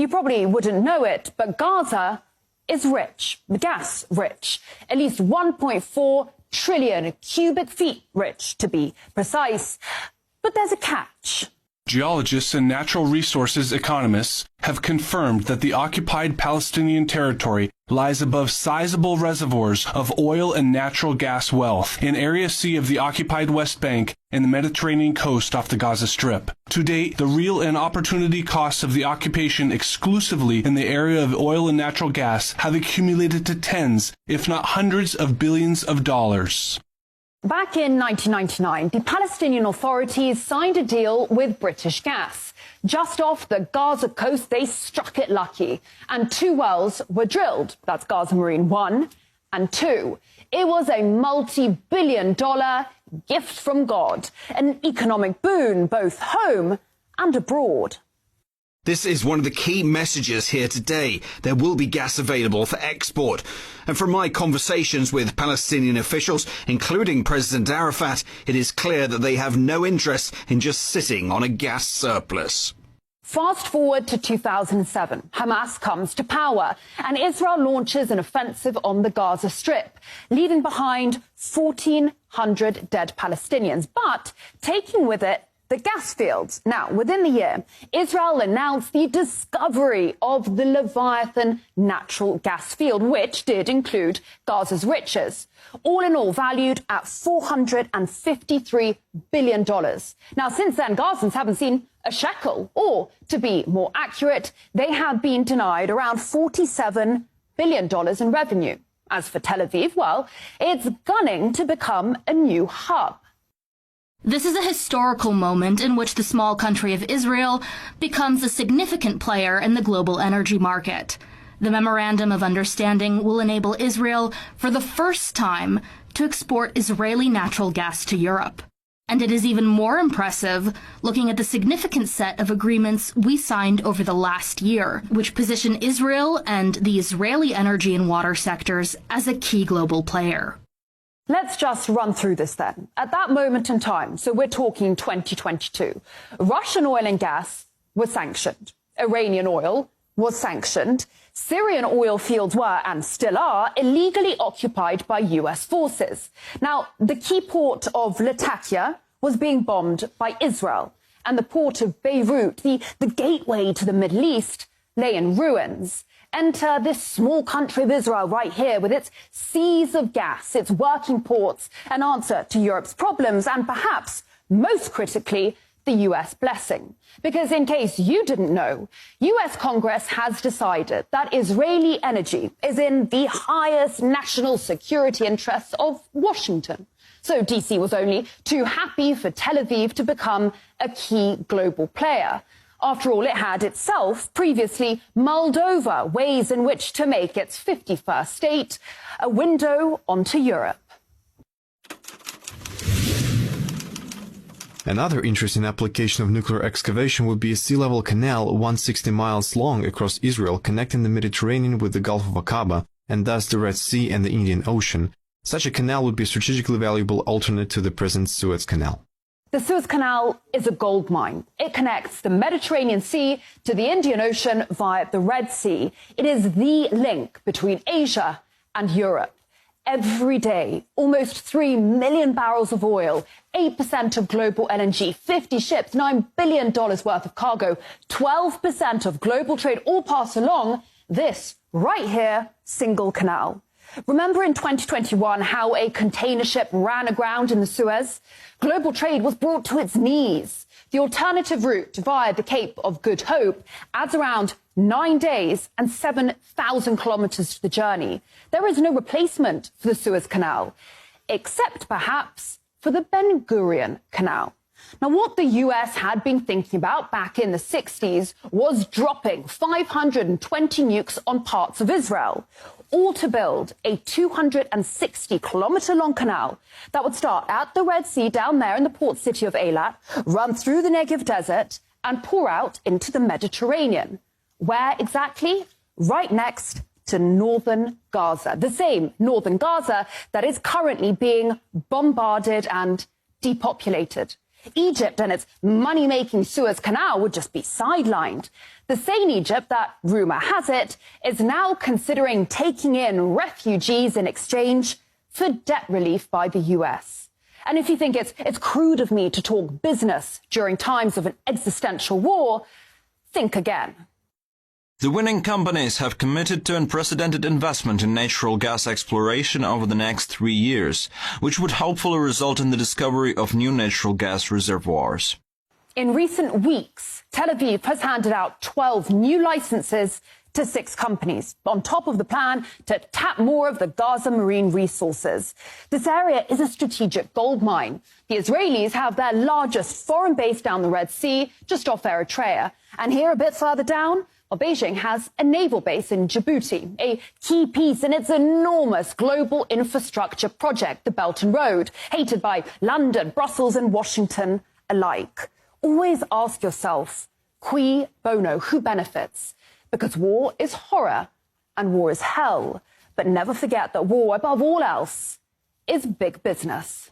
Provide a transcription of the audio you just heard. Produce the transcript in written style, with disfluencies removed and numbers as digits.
You probably wouldn't know it, but Gaza is rich, gas rich, at least 1.4 trillion cubic feet rich, to be precise. But there's a catch. Geologists and natural resources economists have confirmed that the occupied Palestinian territory lies above sizable reservoirs of oil and natural gas wealth in Area C of the occupied West Bank and the Mediterranean coast off the Gaza Strip. To date, the real and opportunity costs of the occupation exclusively in the area of oil and natural gas have accumulated to tens, if not hundreds of billions of dollars. Back in 1999, the Palestinian authorities signed a deal with British Gas. Just off the Gaza coast, they struck it lucky, and 2 wells were drilled. That's Gaza Marine 1 and 2. It was a multi-billion-dollar gift from God, an economic boon both home and abroad. This is one of the key messages here today. There will be gas available for export. And from my conversations with Palestinian officials, including President Arafat, it is clear that they have no interest in just sitting on a gas surplus. Fast forward to 2007. Hamas comes to power and Israel launches an offensive on the Gaza Strip, leaving behind 1,400 dead Palestinians, but taking with it the gas fields. Now, within the year, Israel announced the discovery of the Leviathan natural gas field, which did include Gaza's riches, all in all valued at $453 billion. Now, since then, Gazans haven't seen a shekel, or to be more accurate, they have been denied around $47 billion in revenue. As for Tel Aviv, well, it's gunning to become a new hub. This is a historical moment in which the small country of Israel becomes a significant player in the global energy market. The Memorandum of Understanding will enable Israel, for the first time, to export Israeli natural gas to Europe. And it is even more impressive looking at the significant set of agreements we signed over the last year, which position Israel and the Israeli energy and water sectors as a key global player. Let's just run through this then. At that moment in time, so we're talking 2022, Russian oil and gas was sanctioned. Iranian oil was sanctioned. Syrian oil fields were, and still are, illegally occupied by US forces. Now, the key port of Latakia was being bombed by Israel, and the port of Beirut, the gateway to the Middle East, lay in ruins. Enter this small country of Israel right here with its seas of gas, its working ports, an answer to Europe's problems, and perhaps, most critically, the US blessing. Because in case you didn't know, US Congress has decided that Israeli energy is in the highest national security interests of Washington. So DC was only too happy for Tel Aviv to become a key global player. After all, it had itself previously mulled over ways in which to make its 51st state a window onto Europe. Another interesting application of nuclear excavation would be a sea-level canal 160 miles long across Israel, connecting the Mediterranean with the Gulf of Aqaba and thus the Red Sea and the Indian Ocean. Such a canal would be a strategically valuable alternate to the present Suez Canal. The Suez Canal is a gold mine. It connects the Mediterranean Sea to the Indian Ocean via the Red Sea. It is the link between Asia and Europe. Every day, almost 3 million barrels of oil, 8% of global LNG, 50 ships, $9 billion worth of cargo, 12% of global trade all pass along this right here single canal. Remember in 2021 how a container ship ran aground in the Suez? Global trade was brought to its knees. The alternative route via the Cape of Good Hope adds around 9 days and 7,000 kilometers to the journey. There is no replacement for the Suez Canal, except perhaps for the Ben Gurion Canal. Now, what the US had been thinking about back in the 60s was dropping 520 nukes on parts of Israel, all to build a 260-kilometer-long canal that would start at the Red Sea down there in the port city of Eilat, run through the Negev desert and pour out into the Mediterranean. Where exactly? Right next to northern Gaza, the same northern Gaza that is currently being bombarded and depopulated. Egypt and its money-making Suez Canal would just be sidelined. The same Egypt that, rumour has it, is now considering taking in refugees in exchange for debt relief by the US. And if you think it's crude of me to talk business during times of an existential war, think again. The winning companies have committed to unprecedented investment in natural gas exploration over the next 3 years, which would hopefully result in the discovery of new natural gas reservoirs. In recent weeks, Tel Aviv has handed out 12 new licenses to 6 companies, on top of the plan to tap more of the Gaza marine resources. This area is a strategic gold mine. The Israelis have their largest foreign base down the Red Sea, just off Eritrea. And here, a bit further down, Beijing has a naval base in Djibouti, a key piece in its enormous global infrastructure project, the Belt and Road, hated by London, Brussels and Washington alike. Always ask yourself, cui bono, who benefits? Because war is horror and war is hell. But never forget that war, above all else, is big business.